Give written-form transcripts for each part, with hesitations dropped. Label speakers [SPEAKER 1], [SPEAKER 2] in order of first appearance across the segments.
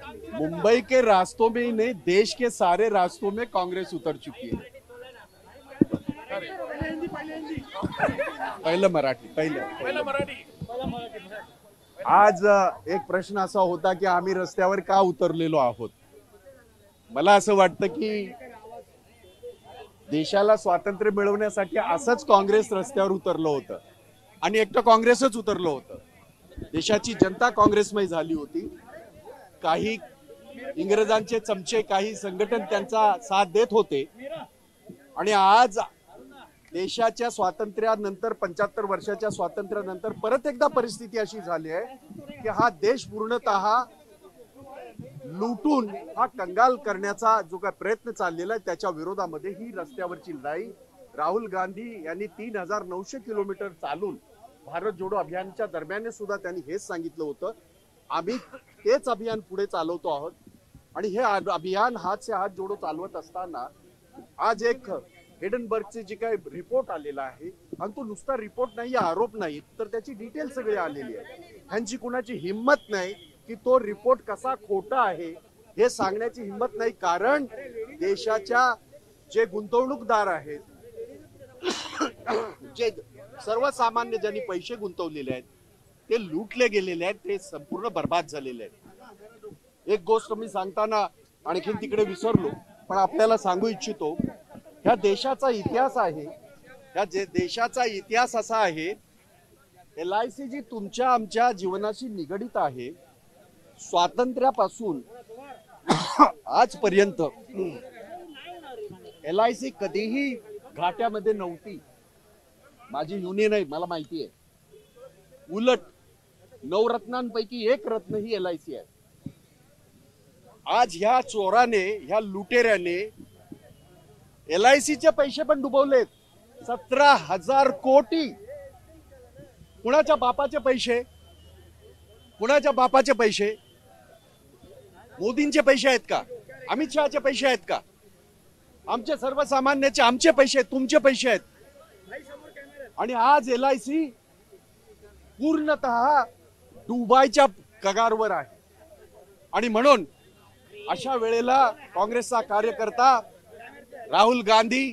[SPEAKER 1] मुंबई के रास्तों में ही नहीं, देश के सारे रास्तों में कांग्रेस उतर चुकी है। पहिलं मराठी। आज एक प्रश्न असा होता की आम्ही रस्त्यावर का उतरलेलो आहोत। मला असं वाटतं की देशाला स्वातंत्र्य मिळवण्यासाठी असंच काँग्रेस रस्त्यावर उतरलं होतं आणि एकटं काँग्रेसच उतरलं होतं। देशाची जनता काँग्रेसमय झाली होती। काही इंग्रजांचे चमचे, काही संघटन त्यांचा साथ देत होते आणि आज देशाच्या स्वातंत्र्यानंतर 75 वर्षाच्या स्वातंत्र्यानंतर परत एकदा परिस्थिती अशी झाली आहे की हा देश पूर्णतः लुटून हा कंगाल करण्याचा जो काही प्रयत्न चाललेला आहे त्याच्या विरोधामध्ये ही रस्त्यावरची लढाई राहुल गांधी यांनी 3900 किलोमीटर चालून भारत जोडो अभियानाच्या दरम्यान सुद्धा त्यांनी हेच सांगितलं होतं। आम्ही तेच अभियान पुढे चालवतो आहोत आणि हे अभियान हात से हात जोडो चालवत असताना आज एक हिडनबर्गचे जे काही रिपोर्ट आलेला आहे आणि तो नुसता रिपोर्ट नाही, आरोप नाही, तर त्याची डिटेल सगळी आलेली आहे। ह्यांची कुणाची हिम्मत नाही की तो रिपोर्ट कसा खोटा आहे हे सांगण्याची हिम्मत नाही, कारण देशाच्या जे गुंतवणूकदार आहेत, जे सर्वसामान्य ज्यांनी पैसे गुंतवलेले आहेत ते लुटले गेलेले आहेत, ते संपूर्ण बर्बाद झालेले आहेत। एक गोष्ट मी सांगताना आणखीन तिकडे विसरलो, पण आपल्याला सांगू इच्छितो, ह्या देशाचा इतिहास आहे, ह्या देशाचा इतिहास असा आहे, LIC जी तुमच्या आमच्या जीवनाशी निगडित आहे। स्वातंत्र्यापासून आजपर्यंत LIC कधीही घाट्यामध्ये नव्हती। माझी युनियन आहे, मला माहिती आहे। उलट नवरत्नांपैकी एक रत्न ही LIC आहे। आज ह्या चोराने, ह्या लुटेऱ्याने LICचे पैसे पण डुबवलेत। 17,000 कोटी। कुणाच्या बापाचे पैसे, कुणाच्या बापाचे पैसे? मोदींचे पैसे आहेत का? अमित शहाचे पैसे आहेत का? आमचे सर्वसामान्याचे, आमचे पैसे, तुमचे पैसे आहेत। आणि आज LIC पूर्णतः डुबायच्या कगारवर आहे। आणि म्हणून अशा वेळेला काँग्रेसचा कार्यकर्ता राहुल गांधी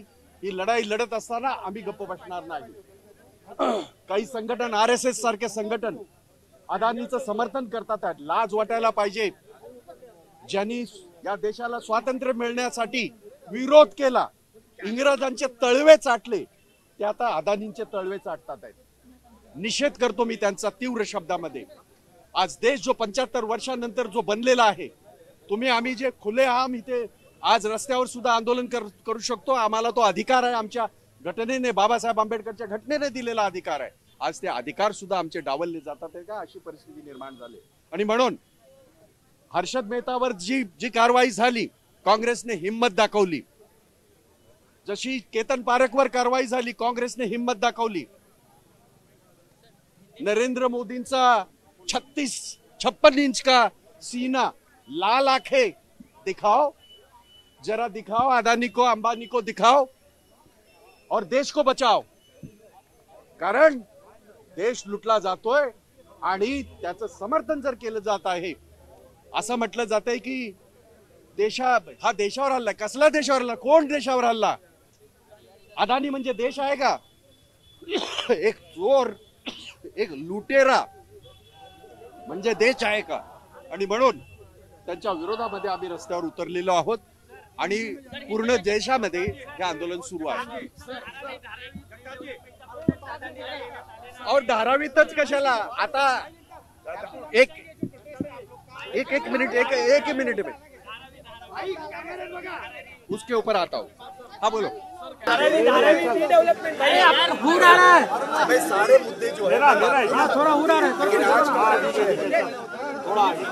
[SPEAKER 1] ही लढाई लढत असताना आम्ही गप्प बसणार नाही। काही संघटन, RSS सारखे संघटन अदानीचं समर्थन करतात। लाज वाटायला पाहिजे। ज्यांनी या देशाला स्वातंत्र्य मिळण्यासाठी विरोध केला, इंग्रजांचे तळवे चाटले, ते आता अदानींचे तळवे चाटतात आहेत। निषेध करतो मी त्यांचा तीव्र शब्दामध्ये। आज देश जो 75 वर्षांनंतर जो बनलेला आहे, तुम्ही आम्ही जे खुलेआम इथे आज रस्त्यावर सुद्धा आंदोलन करू शकतो, आम्हाला तो अधिकार आहे। आमच्या घटनेने, बाबासाहेब आंबेडकरच्या घटनेने दिलेला अधिकार आहे। आज ते अधिकार सुद्धा आमचे डावलले जातात का, अशी परिस्थिती निर्माण झाली। आणि म्हणून हर्षद मेहतावर जी कारवाई झाली, काँग्रेसने हिम्मत दाखवली। जशी केतन पारेखवर कारवाई झाली, काँग्रेसने हिम्मत दाखवली। नरेंद्र मोदींचा 56 इंच का सीना, लाल आंखें दिखाओ, जरा दिखाओ, अदानी को, अंबानी को दिखाओ और देश को बचाओ। कारण देश लुटला जातोय आणि त्याचं समर्थन जर केलं जात आहे, असं म्हटलं जातंय की हा देशावर हल्ला। कसला देशावर हल्ला? कोण देशावर हल्ला? अदानी म्हणजे देश आहे का? एक चोर, एक लुटेरा म्हणजे देश आहे का? आणि म्हणून त्यांच्या विरोधामध्ये आम्ही रस्त्यावर उतरलेलो आहोत आणि पूर्ण देशामध्ये हे आंदोलन सुरू आहे। और धारावीतच कशाला? आता एक मिनट में उसके ऊपर आता हूँ। हाँ बोलो। भाई सारे मुद्दे जो है थोड़ा हो रहा है,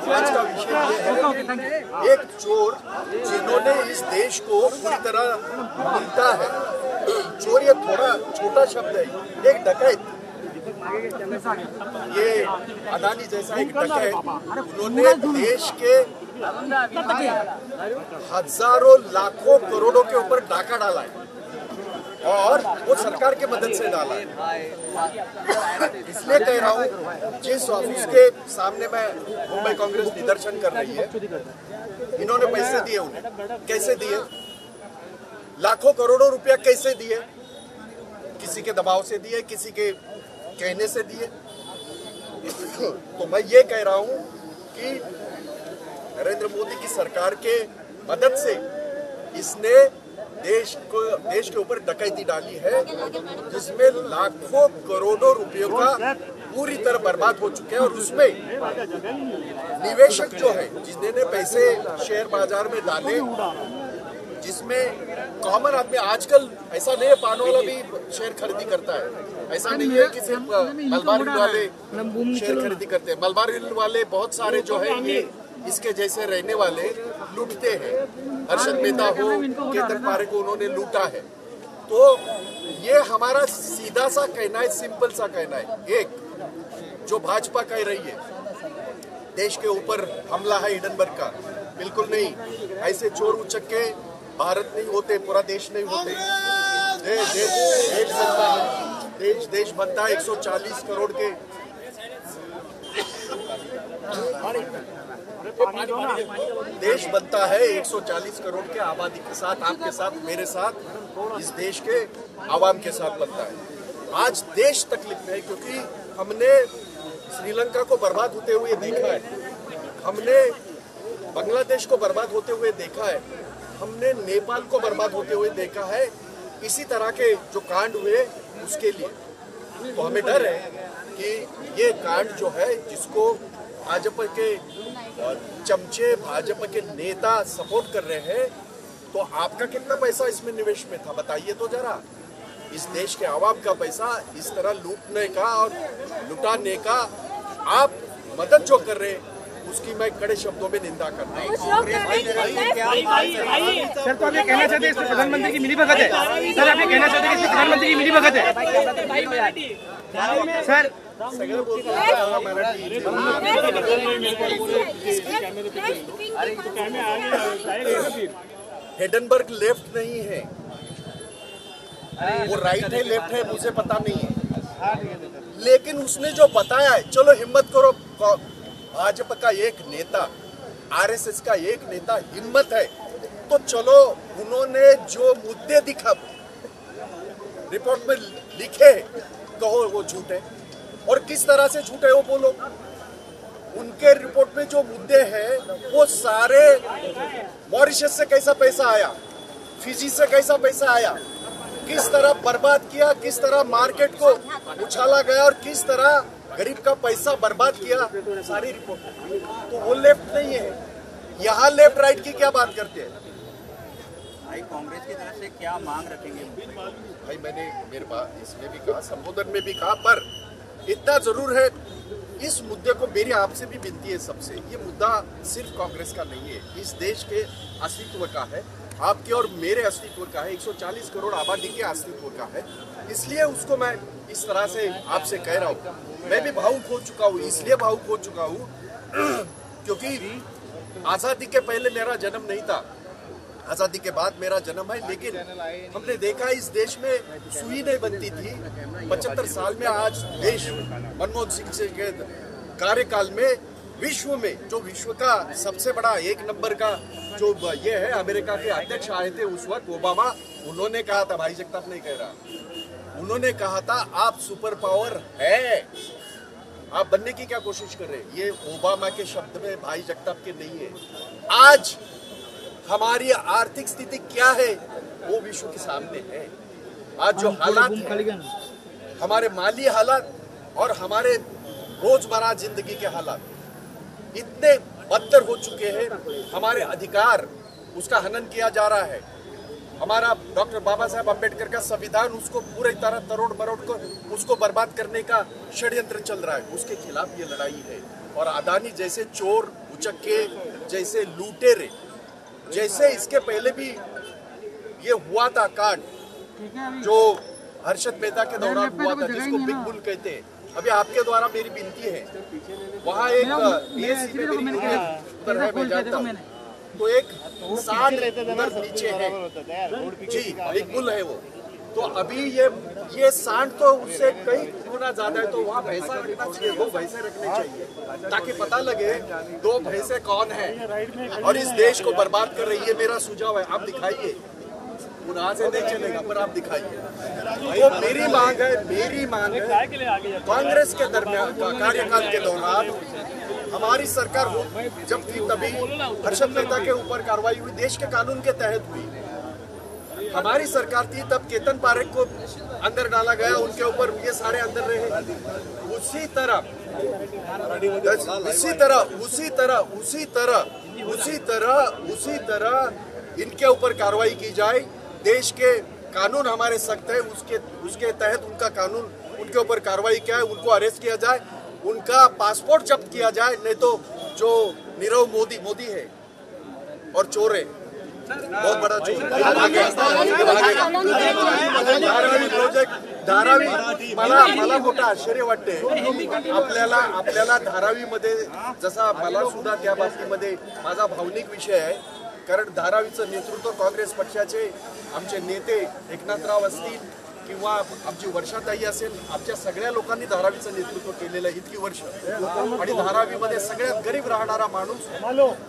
[SPEAKER 1] आज का विषय है एक चोर जिन्होंने इस देश को पूरी तरह लूटा है। चोर ये थोड़ा छोटा शब्द है, एक डकैत। ये अदानी जैसा एक डकैत, उन्होंने देश के हजारों लाखों करोड़ों के ऊपर डाका डाला है।
[SPEAKER 2] और वो सरकार के मदद से डाला है। इसलिए कह रहा हूँ, जिस ऑफिस के सामने मैं मुंबई कांग्रेस निदर्शन कर रही है, इन्होंने पैसे दिए, उन्हें कैसे दिए, लाखों करोड़ों रुपया कैसे दिए, किसी के दबाव से दिए, किसी के कहने से दिए। तो मैं ये कह रहा हूँ कि नरेंद्र मोदी की सरकार के मदद से इसने देश के ऊपर डकैती डाली है, जिसमें लाखों करोड़ों रुपयों का पूरी तरह बर्बाद हो चुके हैं। और उसमें निवेशक जो है, जिन्होंने पैसे शेयर बाजार में डाले, जिसमें कॉमन आदमी, आजकल ऐसा नहीं है पान वाला भी शेयर खरीदी करता है, ऐसा नहीं है कि सिर्फ मलबार हिल वाले शेयर खरीदी करते हैं। मलबार हिल वाले बहुत सारे जो है ये इसके जैसे रहने वाले लूटते हैं। हर्षद मेहता हो, केतन पारे को उन्होंने लूटा है। तो ये हमारा सीधा सा कहना है, सिंपल सा कहना है। एक जो भाजपा कह रही है देश के ऊपर हमला है हिडनबर्ग का, बिल्कुल नहीं। ऐसे चोर उचक्के भारत नहीं होते, पूरा देश नहीं होते। देश बनता है 140 करोड़ के देश बनता है 140 करोड़ के आबादी के साथ, आपके साथ, मेरे साथ, इस देश के आवाम के साथ बनता है। आज देश तकलीफ में है क्योंकि हमने श्रीलंका को बर्बाद होते हुए देखा है, हमने बांग्लादेश को बर्बाद होते हुए देखा है, हमने नेपाल को बर्बाद होते हुए देखा है। इसी तरह के जो कांड हुए उसके लिए तो हमें डर है कि ये कांड जो है, जिसको भाजपा के चमचे, भाजपा के नेता सपोर्ट कर रहे हैं, तो आपका कितना पैसा इसमें निवेश में था बताइए तो जरा। इस देश के आवाम का पैसा इस तरह लूटने का और लुटाने का आप मदद जो कर रहे हैं, उसकी मैं कड़े शब्दों में निंदा करता हूँ।
[SPEAKER 3] सर, तो आप ये कहना चाहते हैं इसमें प्रधानमंत्री की मिलीभगत है? सर, आप ये कहना चाहते हैं इसमें प्रधानमंत्री की मिलीभगत है? सर,
[SPEAKER 2] हिडनबर्ग लेफ्ट नहीं है, वो राइट है, लेफ्ट है, मुझे पता नहीं है। लेकिन उसने जो बताया है, चलो हिम्मत करो, भाजपा का एक नेता, आरएसएस का एक नेता हिम्मत है तो चलो, उन्होंने जो मुद्दे दिखा रिपोर्ट में लिखे, कहो वो झूठ है, और किस तरह से झूठ है वो बोलो। उनके रिपोर्ट में जो मुद्दे हैं वो सारे मॉरिशस से कैसा पैसा आया, फिजी से कैसा पैसा आया, किस तरह बर्बाद किया, किस तरह मार्केट को उछाला गया और किस तरह गरीब का पैसा बर्बाद किया, सारी रिपोर्ट। तो वो लेफ्ट नहीं है। यहाँ लेफ्ट राइट की क्या बात करते हैं
[SPEAKER 4] भाई? कांग्रेस की तरफ से क्या मांग रखेंगे
[SPEAKER 2] भाई? मैंने मेरे बात इसमें भी कहा, संबोधन में भी कहा, पर इतना जरूर है, इस मुद्दे को मेरी आपसे भी विनती है सबसे, ये मुद्दा सिर्फ कांग्रेस का नहीं है, इस देश के अस्तित्व का है, आपके और मेरे अस्तित्व का है, 140 करोड़ आबादी के अस्तित्व का है। इसलिए उसको मैं इस तरह से आपसे कह रहा हूँ। मैं भी भावुक हो चुका हूँ, इसलिए भावुक हो चुका हूँ क्योंकि आज़ादी के पहले मेरा जन्म नहीं था, आज़ादी के बाद मेरा जन्म है। लेकिन हमने देखा इस देश में सुई नहीं बनती थी। 75 साल में आज देश मनमोहन सिंह से के कार्यकाल में विश्व में, जो विश्व का सबसे बड़ा एक नंबर का जो ये है, अमेरिका के अध्यक्ष आए थे उस वक्त, ओबामा, उन्होंने कहा था, भाई जगताप नहीं कह रहा, उन्होंने कहा था आप सुपर पावर है, आप बनने की क्या कोशिश कर रहे हैं। ये ओबामा के शब्द में, भाई जगताप के नहीं है। आज हमारी आर्थिक स्थिति क्या है वो विश्व के सामने है। आज जो हालात है, हमारे माली हालात और हमारे रोजमर्रा जिंदगी के हालात इतने बदतर हो चुके हैं, हमारे अधिकार उसका हनन किया जा रहा है। हमारा डॉक्टर बाबा साहब अम्बेडकर का संविधान, उसको पूरी तरह तरोड़ मरोड़ को उसको बर्बाद करने का षड्यंत्र चल रहा है, उसके खिलाफ ये लड़ाई है। और अदानी जैसे चोर उचक्के, जैसे लूटेरे, जैसे इसके पहले भी ये हुआ था कांड जो हर्षद मेहता के दौरान हुआ था, जिसको बिग बुल कहते हैं। अभी आपके द्वारा मेरी विनती है, वहाँ एक बीएससी में मेरी उधर है, मैं जानता हूँ, तो एक 60 उधर नीचे है जी, बिग बुल है वो, तो अभी ये सांड तो उससे कई गुना ज्यादा है, तो वहाँ भैंसा रखना चाहिए, 2 भैंसे रखने चाहिए ताकि पता लगे 2 भैंसे कौन है और इस देश को बर्बाद कर रही है। मेरा सुझाव है, आप दिखाइए, गुनाह से नहीं चलेगा पर आप दिखाइए। तो मेरी मांग है कांग्रेस के दरमियान कार्यकाल के दौरान हमारी सरकार हो जब थी तभी हर्षद मेहता के ऊपर कार्रवाई हुई, देश के कानून के तहत हुई। हमारी सरकार थी तब केतन पारेख को अंदर डाला गया, उनके ऊपर ये सारे अंदर रहे। उसी तरह इनके ऊपर कार्रवाई की जाए। देश के कानून हमारे सख्त है, उसके तहत उनका कानून उनके ऊपर कार्रवाई किया है, उनको अरेस्ट किया जाए, उनका पासपोर्ट जब्त किया जाए। नहीं तो जो नीरव मोदी है और चोर है, बहुत बड़ा चोर धारावी मला मोठं आश्चर्य वाटते आपल्याला धारावीमध्ये, जसा मला सुद्धा त्या बाबतीमध्ये माझा भावनिक विषय आहे, कारण धारावीचं नेतृत्व काँग्रेस पक्षाचे आमचे नेते एकनाथराव असतील किंवा आमची वर्षाताई असेल, आमच्या सगळ्या लोकांनी धारावीचं नेतृत्व केलेलं आहे इतकी वर्ष। आणि धारावीमध्ये सगळ्यात गरीब राहणारा माणूस,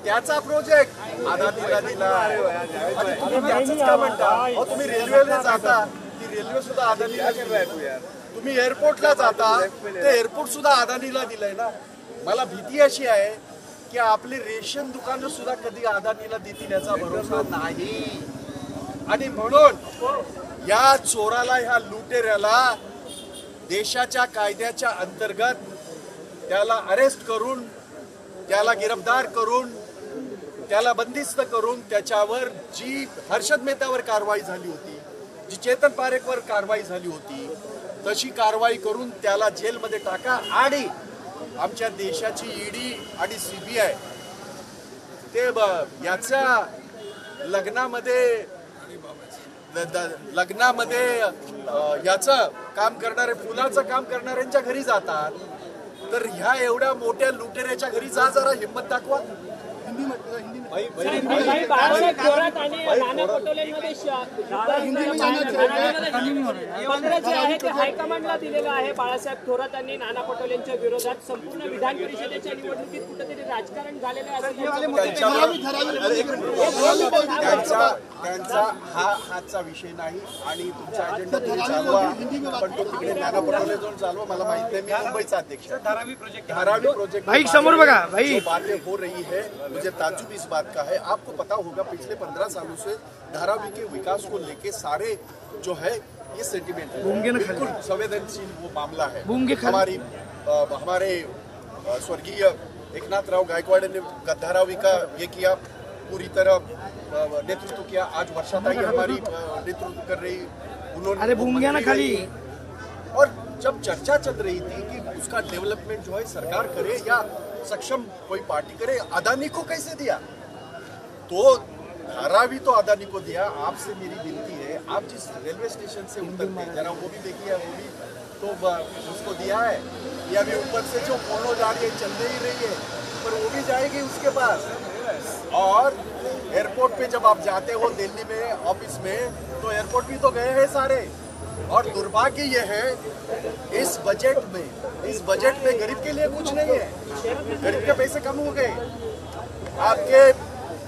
[SPEAKER 2] त्याचा प्रोजेक्ट अदानीला दिला। आणि तुम्ही त्याचंच का म्हणता? अहो, तुम्ही रेल्वेने जाता, ती रेल्वे सुद्धा अदानीला दिली। तुम्ही एअरपोर्टला जाता, ते एअरपोर्ट सुद्धा अदानीला दिलंय ना। मला भीती अशी आहे की आपली रेशन दुकानं सुद्धा कधी अदानीला देतील याचा भरोसा नाही। आणि म्हणून या चोराला, ह्या लुटेऱ्याला देशाच्या कायद्याच्या अंतर्गत त्याला अरेस्ट करून, त्याला गिरफ्तार करून, त्याला बंदिस्त करून, त्याच्यावर जी हर्षद मेहतावर कारवाई झाली होती, जी चेतन पारेखवर कारवाई झाली होती, तशी कारवाई करून त्याला जेलमध्ये टाका। आणि आमच्या देशाची ईडी आणि सीबीआय ते याच्या लग्नामध्ये याचं काम करणारे, फुलाचं काम करणाऱ्यांच्या घरी जातात, तर ह्या एवढ्या मोठ्या लुटेऱ्याच्या घरी जा, जरा हिंमत दाखवा।
[SPEAKER 5] बाळासाहेब थोरात आणि नाना पटोलेंमध्ये पत्र जे आहे ते हायकमांडला दिलेलं आहे। बाळासाहेब थोरात आणि नाना पटोलेंच्या विरोधात संपूर्ण विधान परिषदेच्या निवडणुकीत कुठेतरी राजकारण झालेलं आहे
[SPEAKER 2] त्यांचा हा हातचा विषय नाही। आणि तुमचा अजेंडा तुम्ही चालवा, पण तो तिकडे नाना पटोले जाऊन चालवा, मला माहित नाही, मी मुंबईचा अध्यक्ष। धारावी प्रोजेक्ट
[SPEAKER 3] भाई समोर बघा भाई,
[SPEAKER 2] बातें हो रही है, मुझे ताज्जुब इस बात का है। आपको पता होगा पिछले 15 सालों से धारावी के विकास को लेके सारे जो है ये सेंटिमेंट है, बिल्कुल संवेदनशील वो मामला है। हमारे स्वर्गीय एकनाथराव गायकवाड़ ने धारावी का ये किया, पूरी तरह नेतृत्व किया। आज वर्षाताई हमारी नेतृत्व कर रही, उन्होंने खाली। और जब चर्चा चल रही थी कि उसका डेवलपमेंट जो है सरकार करे या सक्षम कोई पार्टी करे, अदानी को कैसे दिया? तो धारावी तो अदानी को दिया। आपसे मेरी विनती है, आप जिस रेलवे स्टेशन से उतरते हैं जरा वो भी देखिए, वो भी तो उसको दिया है, या अभी ऊपर से जो मोनो जा रही है चल ही रही है, पर वो भी जाएगी उसके पास। और एयरपोर्ट पे जब आप जाते हो दिल्ली में ऑफिस में, तो एयरपोर्ट भी तो गए हैं सारे। और दुर्भाग्य ये है इस बजट में गरीब के लिए कुछ नहीं है, गरीब के पैसे कम हो गए। आपके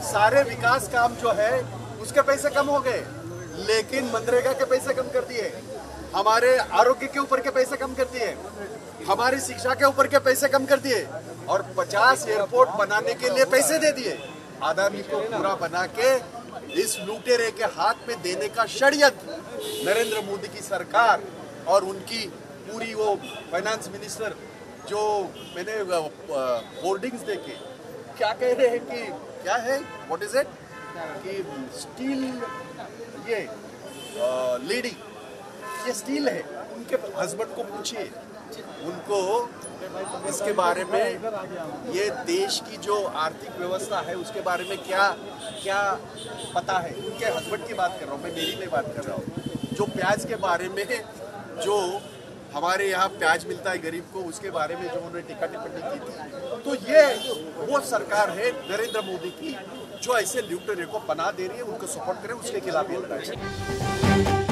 [SPEAKER 2] सारे विकास काम जो है उसके पैसे कम हो गए, लेकिन मनरेगा के पैसे कम कर दिए, हमारे आरोग्य के ऊपर के पैसे कम कर दिए, हमारी शिक्षा के ऊपर के पैसे कम कर दिए, और 50 एयरपोर्ट बनाने के लिए पैसे दे दिए। अदानी को पूरा बना के इस लुटेरे के हाथ में देने का षड्यंत्र नरेंद्र मोदी की सरकार और उनकी पूरी वो फाइनेंस मिनिस्टर, जो मैंने होर्डिंग्स देखे क्या कह रहे हैं कि क्या है, व्हाट इज इट, कि स्टील ये लेडी ये स्टील है। उनके हस्बैंड को पूछिए, उनको इसके बारे में, ये देश की जो आर्थिक व्यवस्था है उसके बारे में क्या क्या पता है। उनके हस्बैंड की बात कर रहा हूँ मैं, मेरी नहीं बात कर रहा हूँ। जो प्याज के बारे में, जो हमारे यहाँ प्याज मिलता है गरीब को, उसके बारे में जो उन्होंने टीका टिप्पणी की थी, तो ये वो सरकार है नरेंद्र मोदी की जो ऐसे लुटेरे को पनाह दे रही है। उनको सपोर्ट करें, उसके खिलाफ ये लड़ाई है।